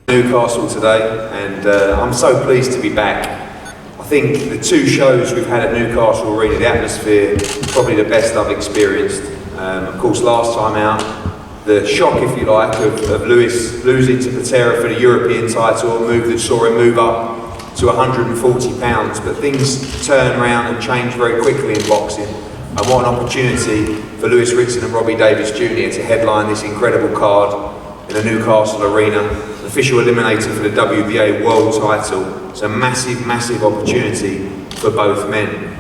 Newcastle today, and I'm so pleased to be back. I think the two shows we've had at Newcastle Arena, the atmosphere, probably the best I've experienced. Of course, last time out, the shock, if you like, of Lewis losing to Patera for the European title, a move that saw him move up to 140 pounds. But things turn around and change very quickly in boxing. And what an opportunity for Lewis Ritson and Robbie Davies Jr. to headline this incredible card in the Newcastle Arena, official eliminator for the WBA world title. It's a massive, massive opportunity for both men.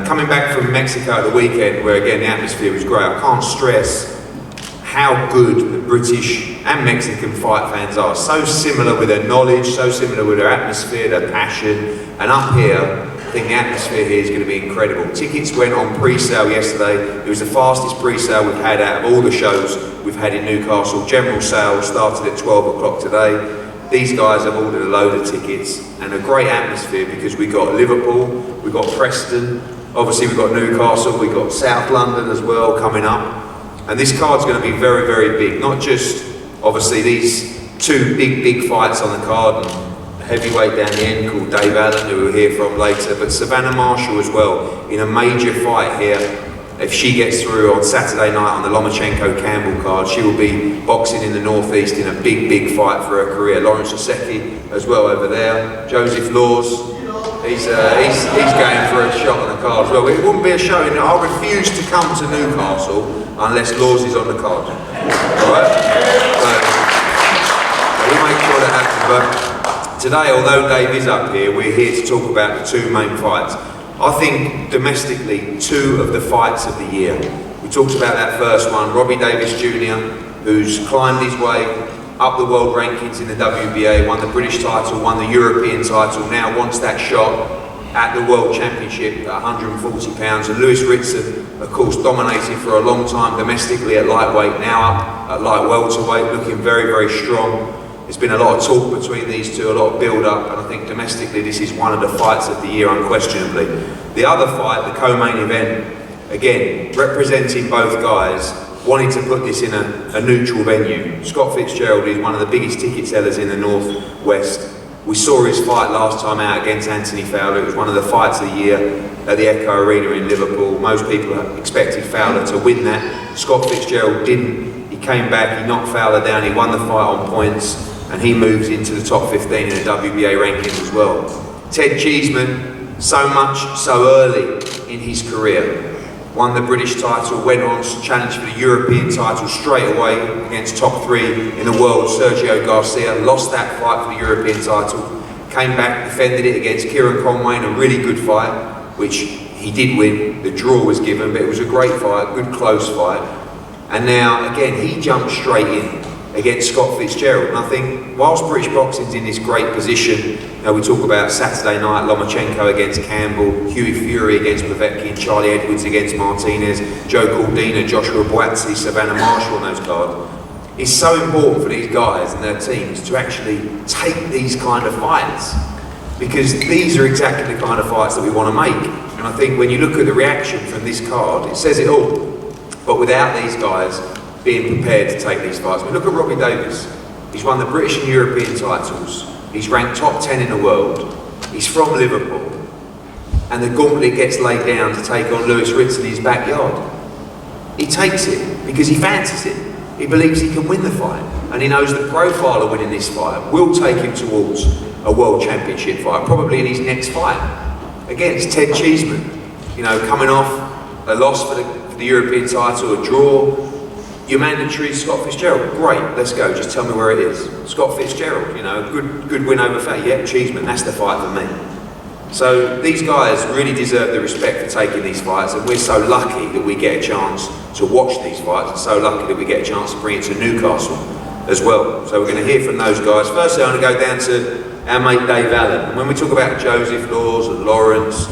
Coming back from Mexico at the weekend, where again the atmosphere was great, I can't stress how good the British and Mexican fight fans are. So similar with their knowledge, so similar with their atmosphere, their passion. And up here, I think the atmosphere here is going to be incredible. Tickets went on pre-sale yesterday. It was the fastest pre-sale we've had out of all the shows we've had in Newcastle. General sales started at 12 o'clock today. These guys have ordered a load of tickets, and a great atmosphere because we got Liverpool, we got Preston, obviously we've got Newcastle, we've got South London as well coming up. And this card's going to be very, very big. Not just, obviously, these two big fights on the card, and a heavyweight down the end called Dave Allen, who we'll hear from later, but Savannah Marshall as well, in a major fight here. If she gets through on Saturday night on the Lomachenko-Campbell card, she will be boxing in the Northeast in a big fight for her career. Lawrence Osecki as well over there. Joseph Laws, he's going for a shot on the card as well. It wouldn't be a show, I refuse to come to Newcastle unless Laws is on the card. Alright? So we'll make sure that happens. But today, although Dave is up here, we're here to talk about the two main fights. I think domestically, two of the fights of the year. We talked about that first one, Robbie Davies Jr., who's climbed his way up the world rankings in the WBA, won the British title, won the European title, now wants that shot at the World Championship at 140 pounds. And Lewis Ritson, of course, dominated for a long time domestically at lightweight, now up at light welterweight, looking very strong. There's been a lot of talk between these two, a lot of build-up, and I think domestically this is one of the fights of the year, unquestionably. The other fight, the co-main event, again, representing both guys, wanting to put this in a neutral venue. Scott Fitzgerald is one of the biggest ticket sellers in the Northwest. We saw his fight last time out against Anthony Fowler. It was one of the fights of the year at the Echo Arena in Liverpool. Most people expected Fowler to win that. Scott Fitzgerald didn't. He came back, he knocked Fowler down, he won the fight on points, and he moves into the top 15 in the WBA rankings as well. Ted Cheeseman, so much so early in his career. Won the British title, went on to challenge for the European title straight away against top 3 in the world, Sergio Garcia. Lost that fight for the European title. Came back, defended it against Kieran Conway in a really good fight, which he did win. The draw was given, but it was a great fight, good close fight. And now, again, he jumped straight in against Scott Fitzgerald. And I think, whilst British boxing's in this great position, we talk about Saturday night, Lomachenko against Campbell, Hughie Fury against Povetkin, Charlie Edwards against Martinez, Joe Cordina, Joshua Buatsi, Savannah Marshall on those cards. It's so important for these guys and their teams to actually take these kind of fights, because these are exactly the kind of fights that we want to make. And I think when you look at the reaction from this card, it says it all. But without these guys being prepared to take these fights. I mean, look at Robbie Davies. He's won the British and European titles. He's ranked top 10 in the world. He's from Liverpool. And the gauntlet gets laid down to take on Lewis Ritson in his backyard. He takes it because he fancies it. He believes he can win the fight. And he knows the profile of winning this fight will take him towards a world championship fight, probably in his next fight against Ted Cheeseman. Coming off a loss for the European title, a draw. Your mandatory Scott Fitzgerald, great, let's go, just tell me where it is. Scott Fitzgerald, good win over Fat, yeah, Cheeseman, that's the fight for me. So these guys really deserve the respect for taking these fights, and we're so lucky that we get a chance to watch these fights, and so lucky that we get a chance to bring it to Newcastle as well. So we're going to hear from those guys. Firstly, I'm going to go down to our mate Dave Allen. And when we talk about Joseph Laws and Lawrence,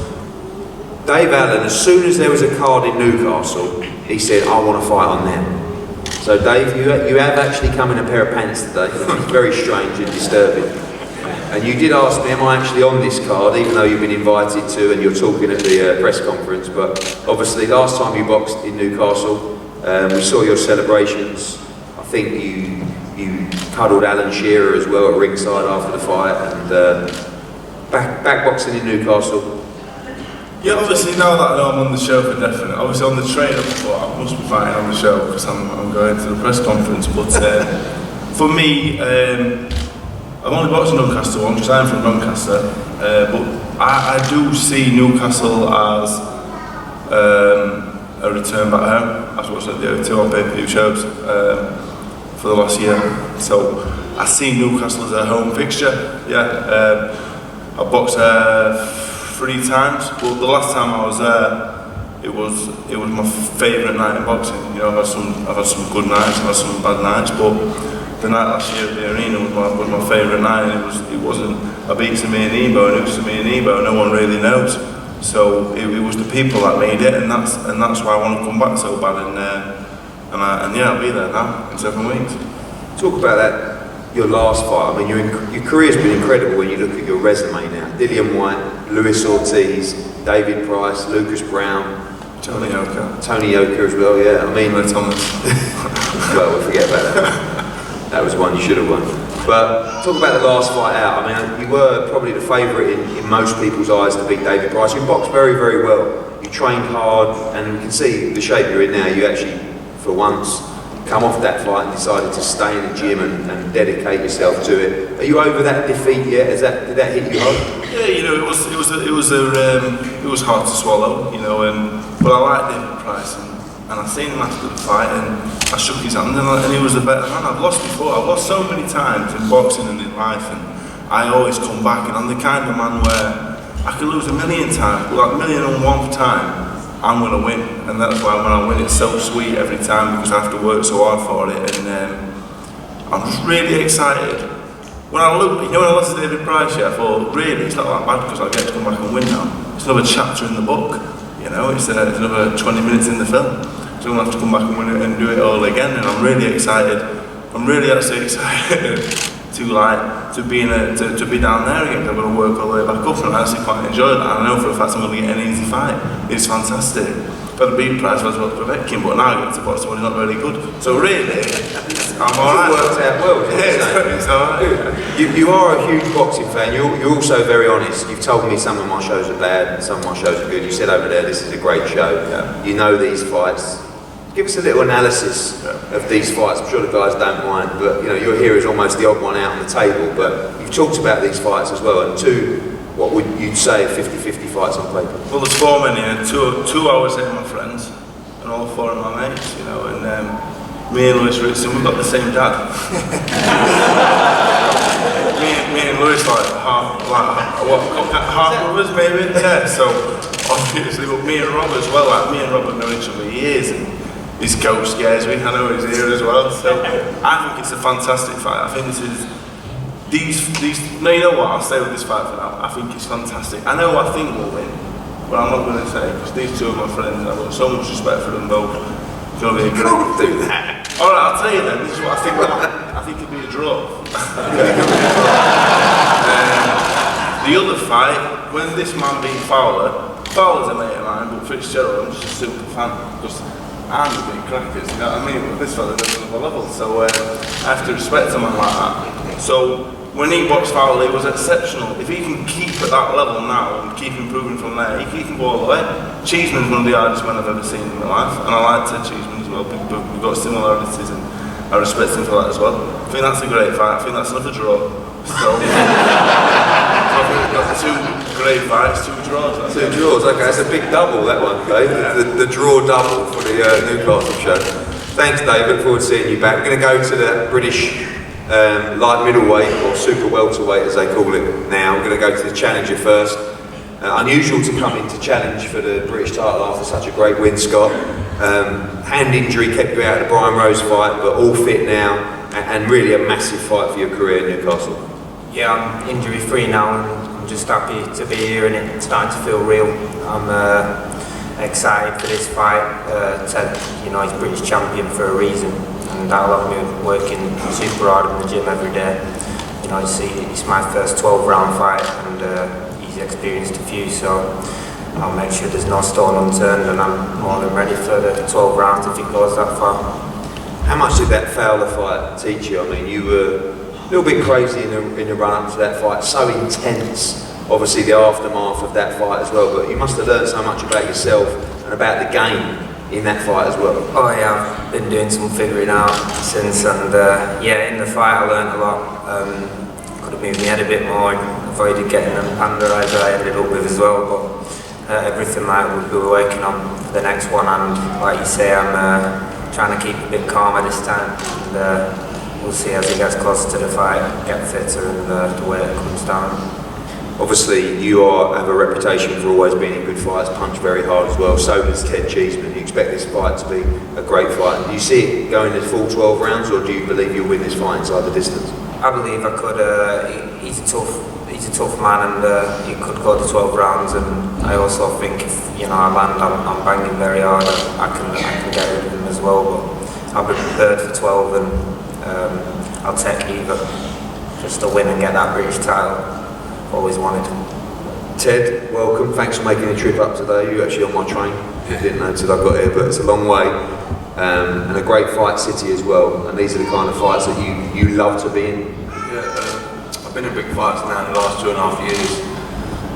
Dave Allen, as soon as there was a card in Newcastle, he said, I want to fight on them. So Dave, you have actually come in a pair of pants today. It's very strange and disturbing. And you did ask me, am I actually on this card, even though you've been invited to and you're talking at the press conference. But obviously last time you boxed in Newcastle, we saw your celebrations. I think you you cuddled Alan Shearer as well at ringside after the fight, and back boxing in Newcastle. Yeah, obviously now that I know I'm on the show for definite, obviously on the train I thought I must be fighting on the show because I'm going to the press conference, but for me, I've only boxed in Newcastle once because I'm from Doncaster, but I do see Newcastle as a return back home. I've watched the two on pay-per-view shows for the last year, so I see Newcastle as a home fixture. Yeah, I boxed 3 times, but the last time I was there, it was my favourite night in boxing. You know, I've had some good nights, I've had some bad nights, but the night last year at the arena was my favourite night, and it wasn't I beat Samir Nebo, and it was Samir Nebo, no one really knows. So it was the people that made it, and that's why I want to come back so bad, and yeah, I'll be there now in 7 weeks. Talk about that, your last fight. I mean, your career's been incredible when you look at your resume now. Dillian White, Luis Ortiz, David Price, Lucas Brown, Tony Yoka as well. Yeah, I mean, Thomas. Well, we'll forget about that. That was one you should have won. But talk about the last fight out. I mean, you were probably the favourite in most people's eyes to beat David Price. You boxed very, very well. You trained hard, and you can see the shape you're in now. You actually, for once, come off that fight and decided to stay in the gym and dedicate yourself to it. Are you over that defeat yet? Did that hit you hard? Yeah, you know, it was hard to swallow, you know, but I like David Price, and I seen him after the fight, and I shook his hand, and he was a better man. I've lost before. I've lost so many times in boxing and in life, and I always come back, and I'm the kind of man where I could lose 1,000,000 times, but like 1,000,001 time, I'm going to win, and that's why when I win it's so sweet every time, because I have to work so hard for it, and I'm just really excited. When I look, you know, when I lost to David Price, I thought, really, it's not that bad because I get to come back and win now. It's another chapter in the book, you know, it's another 20 minutes in the film. So I'm going to have to come back and win it and do it all again, and I'm really excited. I'm really actually excited to be down there again. I'm going to work all the way back up, and I actually quite enjoy that. I know for a fact I'm going to get an easy fight. It's fantastic. If I'd beat Price, I was about to prevent him, but now I get to box someone who's not very good. So really, I'm alright. It worked out well. Yeah, it's alright. You are a huge boxing fan. You're also very honest. You've told me some of my shows are bad, and some of my shows are good. You said over there, this is a great show. Yeah. You know these fights. Give us a little analysis of these fights. I'm sure the guys don't mind, but you know, you're here as almost the odd one out on the table, but you've talked about these fights as well, and what would you say, 50-50 fights on paper? Well, there's 4 men here. Two I would say are my friends, and all 4 are my mates, you know, and me and Lewis RITSON, we've got the same dad. me and Lewis like half brothers maybe, yeah, so obviously, but me and Rob as well, like me and Rob have known each other years, and his coach scares me, I know he's here as well, so I think it's a fantastic fight. I think this is, no, you know what, I'll stay with this fight for now. I think it's fantastic. I know I think we'll win, but I'm not going to say, because these two are my friends, and I've got so much respect for them both. It's going to be a great... Can't do that. Alright, I'll tell you then, this is what I think. I think it'll be a draw. The other fight, when this man beat Fowler's a mate of mine, but FITZGERALD, I'm just a super fan, because I'm a big crackers, you know what I mean? But this fella's at another level, so I have to respect a man like that. So when he boxed Fowler, it was exceptional. If he can keep at that level now and keep improving from there, he can go all the way. Cheeseman's one of the hardest men I've ever seen in my life, and I like Ted Cheeseman as well. We've got similarities, and I respect him for that as well. I think that's a great fight. I think that's another draw. So I think we've got 2 great fights, 2 draws. 2 draws, okay, that's a big double, that one, Dave. Yeah. The draw double for the Newcastle show. Thanks, Dave, look forward to seeing you back. We're going to go to the British light middleweight, or super welterweight as they call it now. We're going to go to the challenger first. Unusual to come in to challenge for the British title after such a great win, Scott. Hand injury kept you out of the Brian Rose fight, but all fit now, and really a massive fight for your career in Newcastle. Yeah, I'm injury free now, and I'm just happy to be here, and it's starting to feel real. I'm excited for this fight. Ted, you know, he's British champion for a reason, and that'll have me working super hard in the gym every day. You know, it's my first 12-round fight, and he's experienced a few, so I'll make sure there's no stone unturned, and I'm more than ready for the 12 rounds if it goes that far. How much did that Fowler fight teach you? I mean, you were a little bit crazy in the run-up to that fight, so intense, obviously the aftermath of that fight as well, but you must have learned so much about yourself and about the game in that fight as well. Oh yeah, I've been doing some figuring out since, and yeah, in the fight I learned a lot. Could have moved my head a bit more and avoided getting them panderised that I ended up with as well, but everything like we were working on for the next one, and like you say, I'm trying to keep a bit calmer this time, and we'll see as it gets closer to the fight, get fitter and the weight comes down. Obviously, you have a reputation for always being in good fights, punch very hard as well. So does Ted Cheeseman. You expect this fight to be a great fight. Do you see it going the full 12 rounds, or do you believe you'll win this fight inside the distance? I believe I could. He's a tough man, and he could go to 12 rounds. And I also think if I land, I'm banging very hard. I can get rid of him as well. But I'll be prepared for 12, and I'll take either just to win and get that British title. Always wanted. Ted, welcome. Thanks for making the trip up today. You're actually on my train. I didn't know until I got here, but it's a long way. And a great fight city as well. And these are the kind of fights that you love to be in. Yeah, I've been in big fights now in the last 2.5 years.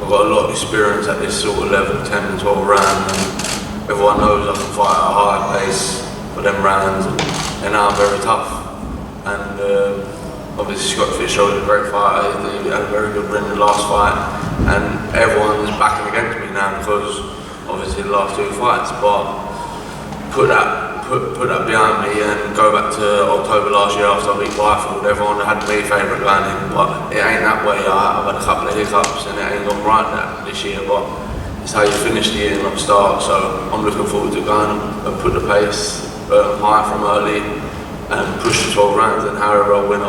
I've got a lot of experience at this sort of level, 10 and 12 rounds. And everyone knows I can fight at a high pace for them rounds. And now I'm very tough. And obviously Scott FITZGERALD is a great fighter. He had a very good win in the last fight, and everyone is backing against me now because obviously the last 2 fights. But put that behind me and go back to October last year after I beat Byfield. Everyone had me favourite going in, but it ain't that way. I've had a couple of hiccups and it ain't gone right that this year. But it's how you finish the year, not start. So I'm looking forward to going and put the pace high from early. And push the 12 rounds, and however I win,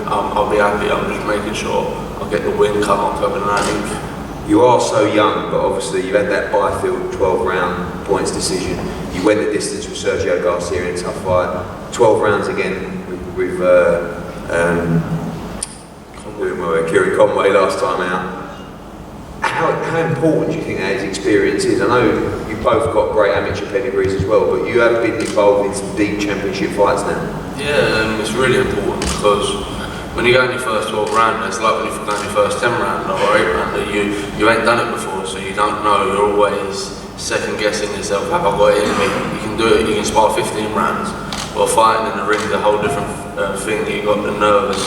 I'll be happy. I'm just making sure I'll get the win come October 19th. You are so young, but obviously you had that Byfield 12-round points decision. You went the distance with Sergio Garcia in a tough fight. 12 rounds again with Kieran Conway last time out. How important do you think that experience is? I know you've both got great amateur pedigrees as well, but you have been involved in some deep championship fights now. Yeah, it's really important because when you go in your first 12 round, it's like when you go in your first 10 round or 8 round, you ain't done it before, so you don't know. You're always second guessing yourself. Have I got it in me? You can do it. You can spar 15 rounds. Well, fighting in the ring is a whole different thing. You got the nervous,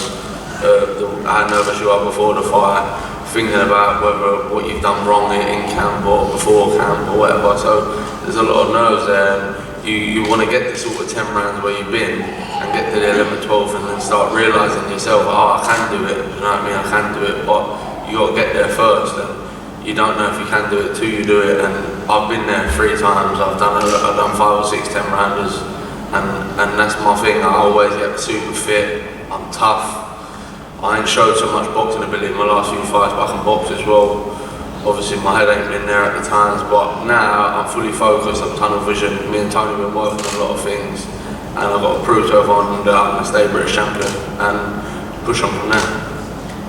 how nervous you are before the fight, thinking about what you've done wrong in camp or before camp or whatever. So there's a lot of nerves there. You want to get to sort of 10 rounds where you've been and get to the 11th, 12th and then start realising yourself, oh, I can do it, you know what I mean, I can do it, but you got to get there first, and you don't know if you can do it till you do it. And I've been there 3 times, I've done 5 or 6 10 rounders, and that's my thing. I always get super fit, I'm tough. I ain't showed so much boxing ability in my last few fights, but I can box as well. Obviously my head ain't been there at the times, but now I'm fully focused, I'm tunnel vision. Me and Tony have been working on a lot of things, and I've got to prove to everyone that I'm going to stay British champion and push on from there.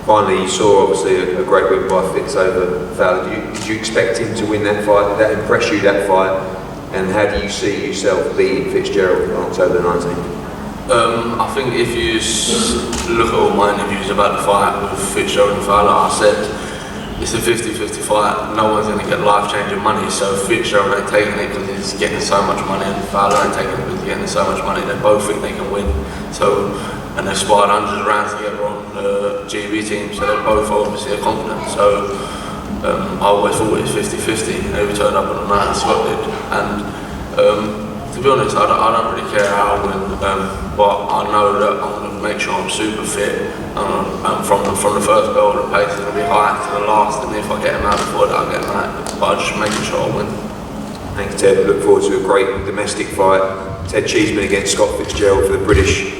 Finally, you saw obviously a great win by Fitz over Fowler. Did you expect him to win that fight? Did that impress you, that fight? And how do you see yourself beating FITZGERALD on October 19th? I think if you look at all my interviews about the fight with FITZGERALD and Fowler, I said it's a 50-50 fight. No one's going to get life-changing money, so FITZGERALD ain't taking it because he's getting so much money, and Fowler ain't taking it because he's getting so much money. They both think they can win. So, and they've sparred hundreds of rounds together on the GB team, so they both obviously are confident. So I always thought it was 50-50. They turned up on the night and Scott did. And to be honest, I don't really care how I win, but I know that I'm going to make sure I'm super fit. And from the first bell, the pace is going to be high to the last, and if I get him out before that, I'll get him out. But I'm just making sure I win. Thanks, Ted. Look forward to a great domestic fight. Ted Cheeseman against Scott FITZGERALD for the British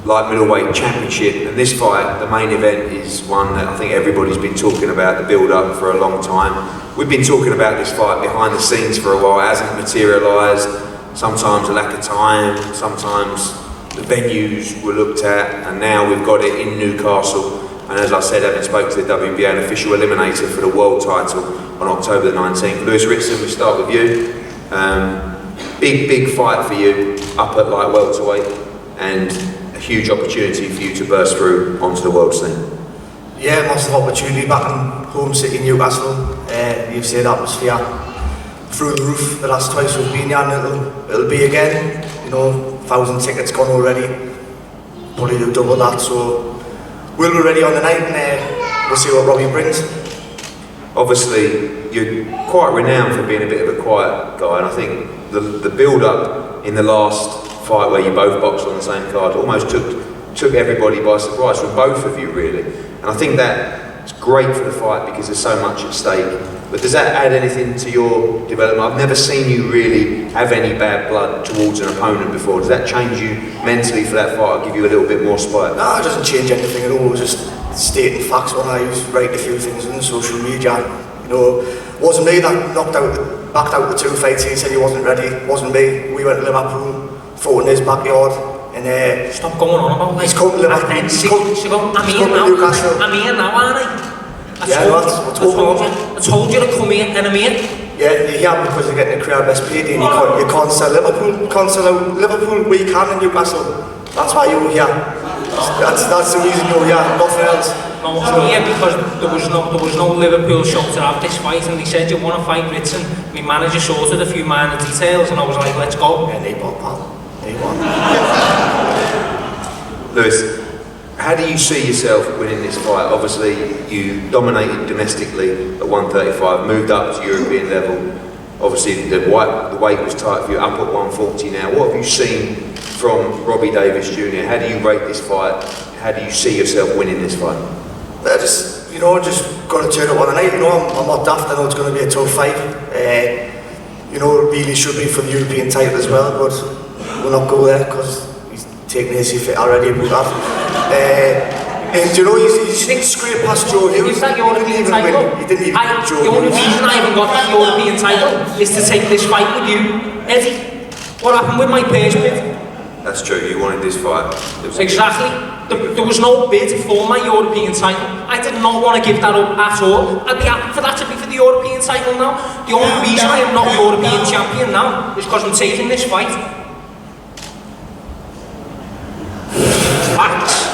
Light Middleweight Championship. And this fight, the main event, is one that I think everybody's been talking about, the build-up, for a long time. We've been talking about this fight behind the scenes for a while. It hasn't materialised. Sometimes a lack of time, sometimes the venues were looked at, and now we've got it in Newcastle. And as I said, having spoke to the WBA, an official eliminator for the world title on October the 19th. Lewis Ritson, we start with you. Big fight for you, up at light welterweight. and a huge opportunity for you to burst through onto the world scene. Yeah, massive opportunity back in home city Newcastle. You've seen the atmosphere through the roof the last twice we've been here, and it'll be again. You know, 1,000 tickets gone already. Probably do double that, so we'll be ready on the night, and we'll see what Robbie brings. Obviously, you're quite renowned for being a bit of a quiet guy, and I think the build-up in the last fight where you both boxed on the same card almost took everybody by surprise, from both of you really. And I think that's great for the fight because there's so much at stake. But does that add anything to your development? I've never seen you really have any bad blood towards an opponent before. Does that change you mentally for that fight, or give you a little bit more spite? No, it doesn't change anything at all. Just stating facts when I write a few things on social media. You know, it wasn't me that backed out the 2 fights. He said he wasn't ready. It wasn't me. We went to Liverpool, fought in his backyard, and stop going on about he's come to Liverpool. He's come to Newcastle. I'm here now, aren't I? I told you to come here, and I'm here. Yeah, you're here because you're getting the career best paid, and you can't sell Liverpool. You can't sell out Liverpool. We can in Newcastle. That's why you're here. That's the reason you're here. Nothing else. No, I'm here because there was no Liverpool show to have this fight, and they said you want to fight Ritson. My manager sorted a few minor details, and I was like, let's go. Yeah, they bought, pal. They won. Lewis, how do you see yourself winning this fight? Obviously, you dominated domestically at 135, moved up to European level. Obviously, the weight was tight for you, up at 140 now. What have you seen from Robbie Davies Jr.? How do you rate this fight? How do you see yourself winning this fight? Just got to turn it on tonight. You know, I'm not daft. I know it's going to be a tough fight. You know, it really should be for the European title as well, but we'll not go there because he's taking his fit already about that. And you know, he's scraped past Joe Hughes. Is that European title? He didn't even The only reason I haven't got that European title is to take this fight with you, Eddie. What happened with my page bid? That's true, you wanted this fight. Exactly. There was no bid for my European title. I did not want to give that up at all. I'd be happy for that to be for the European title now. The only reason I am not European champion now is because I'm taking this fight. Facts.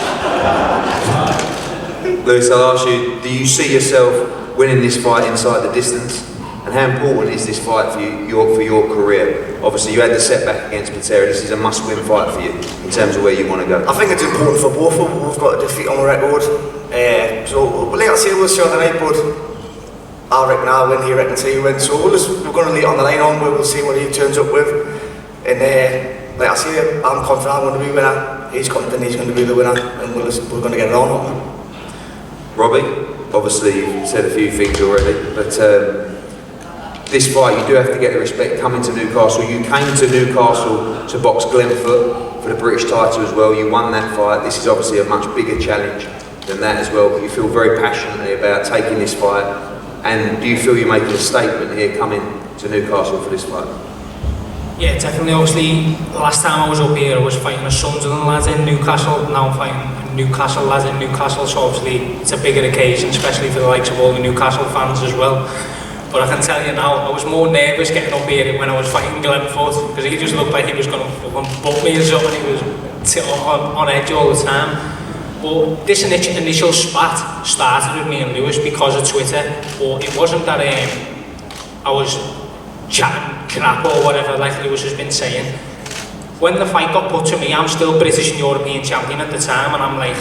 Lewis, I'll ask you, do you see yourself winning this fight inside the distance? And how important is this fight for your career? Obviously, you had the setback against Patera. This is a must-win fight for you in terms of where you want to go. I think it's important for both of them. We've got a defeat on the record. So, like I say, we'll see on the night, but I reckon I'll win, he reckons he wins. So we're going to leave it on the line on, we'll see what he turns up with. And like I say, I'm confident I'm going to be the winner. He's confident he's going to be the winner, and we're going to get it on. Robbie, obviously you've said a few things already, but this fight you do have to get the respect coming to Newcastle. You came to Newcastle to box Glenfoot for the British title as well. You won that fight. This is obviously a much bigger challenge than that as well, but you feel very passionately about taking this fight. And do you feel you're making a statement here coming to Newcastle for this fight? Yeah, definitely. Obviously, the last time I was up here, I was fighting a Sunderland lads in Newcastle. Now I'm fighting Newcastle lads in Newcastle, so obviously it's a bigger occasion, especially for the likes of all the Newcastle fans as well. But I can tell you now, I was more nervous getting up here when I was fighting Glenfoot, because he just looked like he was going to butt me or something. He was on edge all the time. But this initial spat started with me and Lewis because of Twitter, but it wasn't that I was chatting crap or whatever like Lewis has been saying. When the fight got put to me, I'm still British and European champion at the time, and I'm like,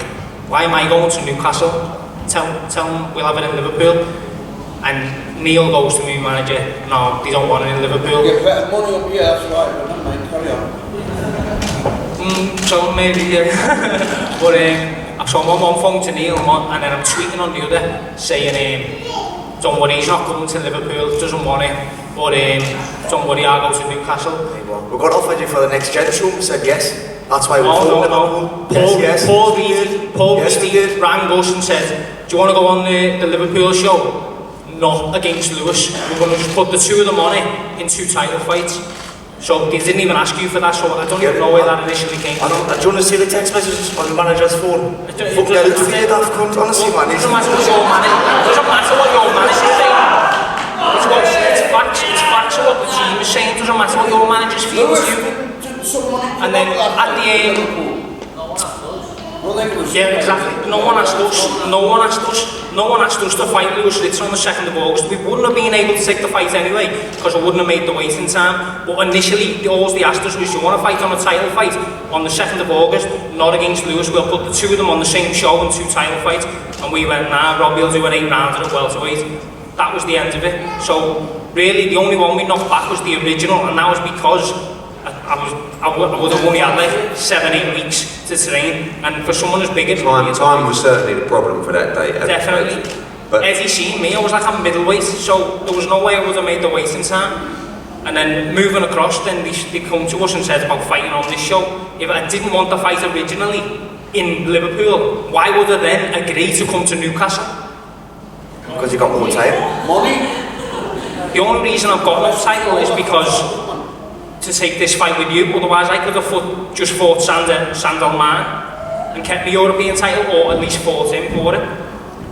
why am I going to Newcastle? Tell them we'll have it in Liverpool. And Neil goes to me manager, no, they don't want it in Liverpool. You get better money up here, that's right, but never mind, carry on. So maybe, yeah. But so I'm on one phone to Neil, and then I'm tweeting on the other, saying, don't worry, he's not coming to Liverpool, doesn't want it. But don't worry, I'll go to Newcastle. We got offered you for the next gen show, we said yes. That's why we fought Liverpool. Paul Reed rang us and said, do you want to go on the Liverpool show? Not against Lewis. We're going to just put the two of them on it in 2 title fights. So they didn't even ask you for that, so I don't even know where that initially came from. Do you want to see the text messages on the manager's phone? Fuck that, it's fair, that cunt, honestly, man. It doesn't matter what your manager's saying. It's facts of what the team is saying. It doesn't matter what your manager's feeling to you. And then at the end, Well, they was... Yeah, exactly. No one asked us to fight Lewis Ritson on the 2nd of August. We wouldn't have been able to take the fight anyway, because we wouldn't have made the waiting time. But initially, all they asked us was, do you want to fight on a title fight on the 2nd of August, not against Lewis? We'll put the two of them on the same show and 2 title fights. And we went, nah, Robbie will do an 8-rounder at welterweight. That was the end of it. So really, the only one we knocked back was the original, and that was because I would have only had like 7-8 weeks to train, and for someone as big as time was certainly the problem for that day. Definitely. But as you seen me, I was like a middleweight, so there was no way I would have made the waiting time. And then moving across, then they come to us and said about fighting on this show. If I didn't want the fight originally in Liverpool, why would I then agree to come to Newcastle? Because you got more time. Money? The only reason I've got no title is because to take this fight with you, otherwise I could have just fought Sandal Man and kept my European title, or at least fought him for it.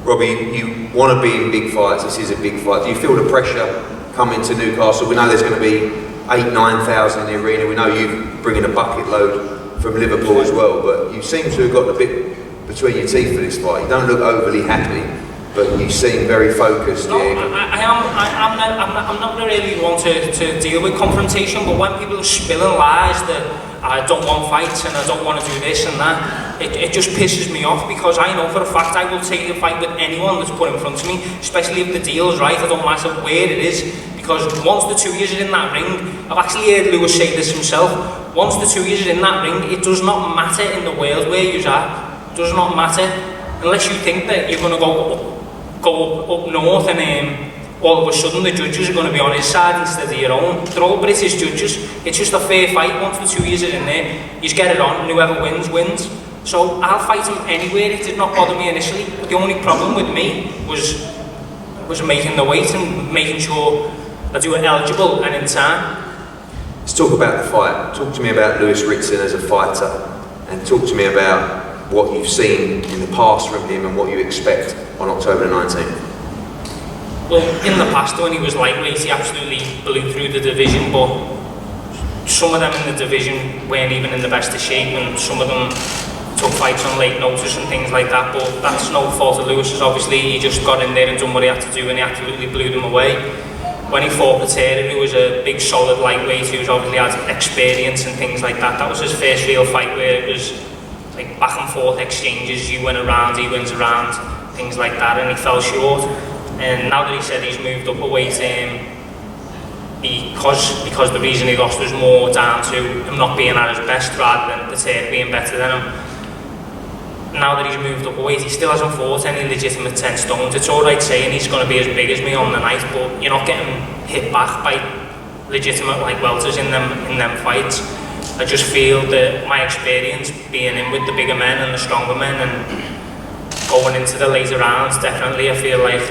Robbie, you want to be in big fights, this is a big fight. Do you feel the pressure coming to Newcastle? We know there's going to be 8,000-9,000 in the arena. We know you bringing a bucket load from Liverpool as well, but you seem to have got the bit between your teeth for this fight. You don't look overly happy, but you seem very focused. No, I'm not really one to deal with confrontation, but when people are spilling lies that I don't want fights and I don't want to do this and that, it just pisses me off, because I know for a fact I will take a fight with anyone that's put in front of me, especially if the deal's right. I don't matter where it is, because once the 2 years are in that ring, I've actually heard Lewis say this himself, once the 2 years are in that ring, it does not matter in the world where you're at. It does not matter, unless you think that you're going to go up north and all of a sudden the judges are going to be on his side instead of your own. They're all British judges. It's just a fair fight. Once the 2 years are in there, you just get it on, and whoever wins, wins. So I'll fight him anywhere. It did not bother me initially. But the only problem with me was making the weight and making sure I do it eligible and in time. Let's talk about the fight. Talk to me about Lewis Ritson as a fighter, and talk to me about what you've seen in the past from him and what you expect on October the 19th. Well, in the past when he was lightweight, he absolutely blew through the division, but some of them in the division weren't even in the best of shape, and some of them took fights on late notice and things like that, but that's no fault of Lewis's. Obviously, he just got in there and done what he had to do, and he absolutely blew them away. When he fought Patera, who was a big solid lightweight, who obviously had experience and things like that, that was his first real fight where it was like back and forth exchanges, you win around, he wins around, things like that, and he fell short. And now that he said he's moved up a weight, because the reason he lost was more down to him not being at his best rather than Patera being better than him. Now that he's moved up a weight, he still hasn't fought any legitimate 10 stones. It's alright saying he's going to be as big as me on the night, but you're not getting hit back by legitimate like welters in them fights. I just feel that my experience being in with the bigger men and the stronger men and going into the later rounds, definitely I feel like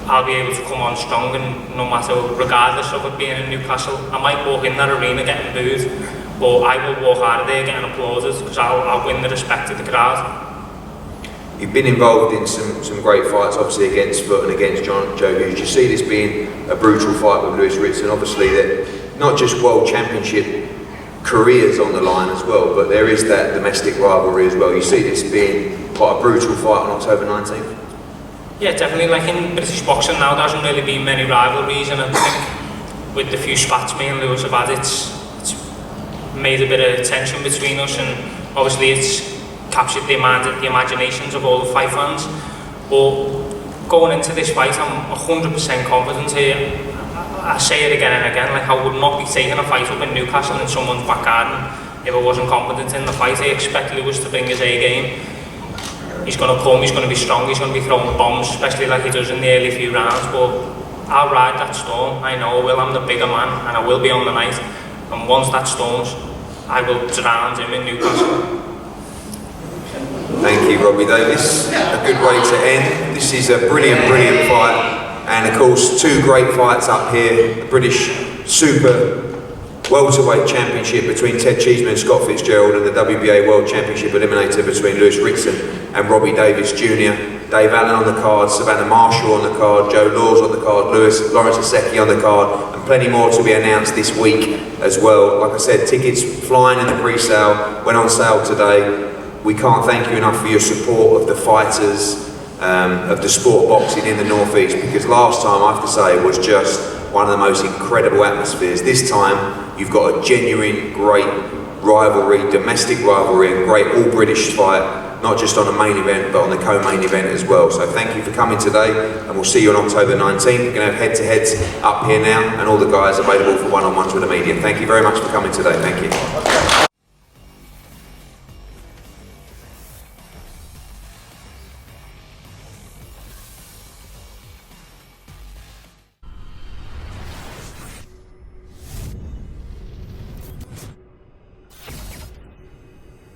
I'll be able to come on strong, and no matter, regardless of it being in Newcastle, I might walk in that arena getting booed, but I will walk out of there getting applauded, because I'll win the respect of the crowd. You've been involved in some great fights, obviously against Foot and against Joe Hughes. Do you see this being a brutal fight with Lewis Ritson? Obviously, that not just World Championship careers on the line as well, but there is that domestic rivalry as well. You see this being quite a brutal fight on October 19th? Yeah, definitely. Like in British boxing now, there hasn't really been many rivalries, and I think with the few spats me and Lewis have had, it's made a bit of tension between us, and obviously it's captured the imaginations of all the fight fans. But going into this fight, I'm 100% confident here. I say it again and again, like I would not be taking a fight up in Newcastle in someone's back garden if I wasn't confident in the fight. I expect Lewis to bring his A game. He's going to come, he's going to be strong, he's going to be throwing bombs, especially like he does in the early few rounds, but I'll ride that storm. I know I will. I'm the bigger man, and I will be on the night, and once that storms, I will drown him in Newcastle. Thank you, Robbie Davies. A good way to end. This is a brilliant, brilliant fight, and of course 2 great fights up here. The British Super Welterweight Championship between Ted Cheeseman and Scott Fitzgerald, and the WBA World Championship Eliminator between Lewis Ritson and Robbie Davies Jr. Dave Allen on the card, Savannah Marshall on the card, Joe Laws on the card, Lawrence Asecki on the card, and plenty more to be announced this week as well. Like I said, tickets flying in the pre-sale, went on sale today. we can't thank you enough for your support of the fighters, of the sport of boxing in the North East, because last time, I have to say, was just one of the most incredible atmospheres. This time, you've got a genuine, great rivalry, domestic rivalry, and great all-British fight, not just on a main event, but on the co-main event as well. So thank you for coming today, and we'll see you on October 19th. We're going to have head-to-heads up here now, and all the guys available for one-on-ones with the media. Thank you very much for coming today. Thank you.